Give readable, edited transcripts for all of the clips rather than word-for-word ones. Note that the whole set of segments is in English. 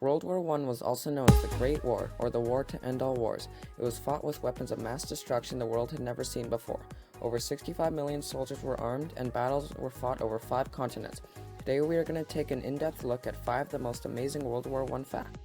World War I was also known as the Great War, or the War to End All Wars. It was fought with weapons of mass destruction the world had never seen before. Over 65 million soldiers were armed, and battles were fought over 5 continents. Today we are going to take an in-depth look at 5 of the most amazing World War I facts.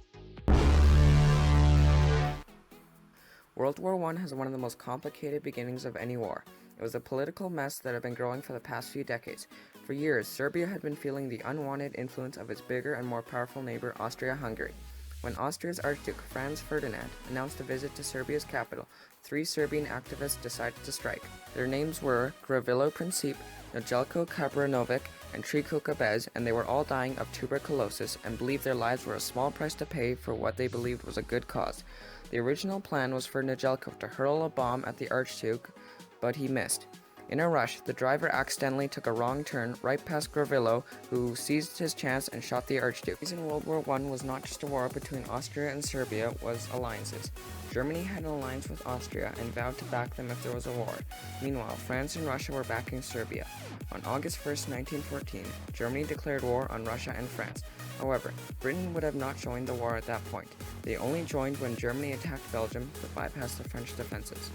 World War I has one of the most complicated beginnings of any war. It was a political mess that had been growing for the past few decades. For years, Serbia had been feeling the unwanted influence of its bigger and more powerful neighbor, Austria-Hungary. When Austria's Archduke Franz Ferdinand announced a visit to Serbia's capital, 3 Serbian activists decided to strike. Their names were Gavrilo Princip, Nedeljko Kabranovic, and Triko Kabez, and they were all dying of tuberculosis and believed their lives were a small price to pay for what they believed was a good cause. The original plan was for Nedeljko to hurl a bomb at the Archduke, but he missed. In a rush, the driver accidentally took a wrong turn right past Gavrilo, who seized his chance and shot the Archduke. The reason World War I was not just a war between Austria and Serbia was alliances. Germany had an alliance with Austria and vowed to back them if there was a war. Meanwhile, France and Russia were backing Serbia. On August 1st, 1914, Germany declared war on Russia and France. However, Britain would have not joined the war at that point. They only joined when Germany attacked Belgium to bypass the French defenses.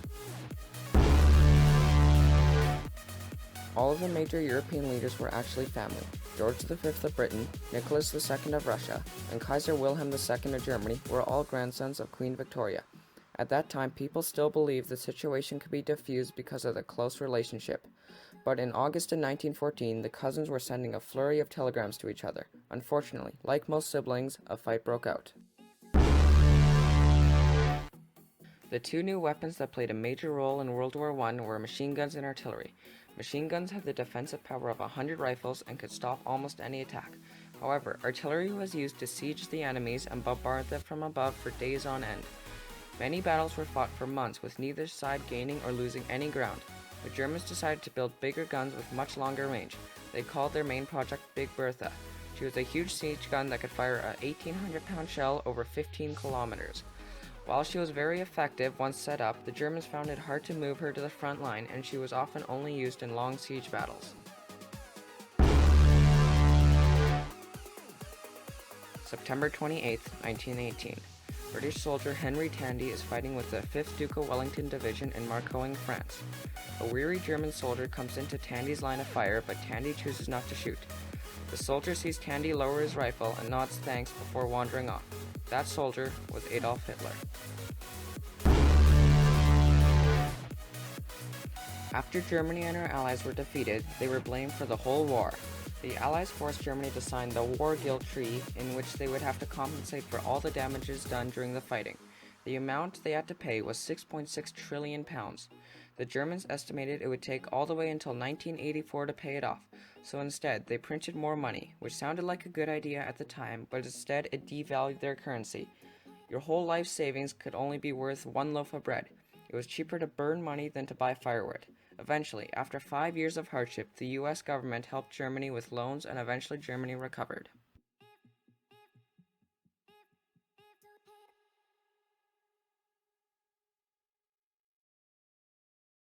All of the major European leaders were actually family. George V of Britain, Nicholas II of Russia, and Kaiser Wilhelm II of Germany were all grandsons of Queen Victoria. At that time, people still believed the situation could be diffused because of the close relationship. But in August of 1914, the cousins were sending a flurry of telegrams to each other. Unfortunately, like most siblings, a fight broke out. The 2 new weapons that played a major role in World War I were machine guns and artillery. Machine guns had the defensive power of 100 rifles and could stop almost any attack. However, artillery was used to siege the enemies and bombard them from above for days on end. Many battles were fought for months with neither side gaining or losing any ground. The Germans decided to build bigger guns with much longer range. They called their main project Big Bertha. She was a huge siege gun that could fire a 1,800-pound shell over 15 kilometers. While she was very effective once set up, the Germans found it hard to move her to the front line, and she was often only used in long siege battles. September 28, 1918. British soldier Henry Tandy is fighting with the 5th Duke of Wellington Division in Marcoing, France. A weary German soldier comes into Tandy's line of fire, but Tandy chooses not to shoot. The soldier sees Tandy lower his rifle and nods thanks before wandering off. That soldier was Adolf Hitler. After Germany and her allies were defeated, they were blamed for the whole war. The Allies forced Germany to sign the War Guilt Treaty, in which they would have to compensate for all the damages done during the fighting. The amount they had to pay was 6.6 trillion pounds. The Germans estimated it would take all the way until 1984 to pay it off, so instead they printed more money, which sounded like a good idea at the time, but instead it devalued their currency. Your whole life savings could only be worth 1 loaf of bread. It was cheaper to burn money than to buy firewood. Eventually, after 5 years of hardship, the US government helped Germany with loans and eventually Germany recovered.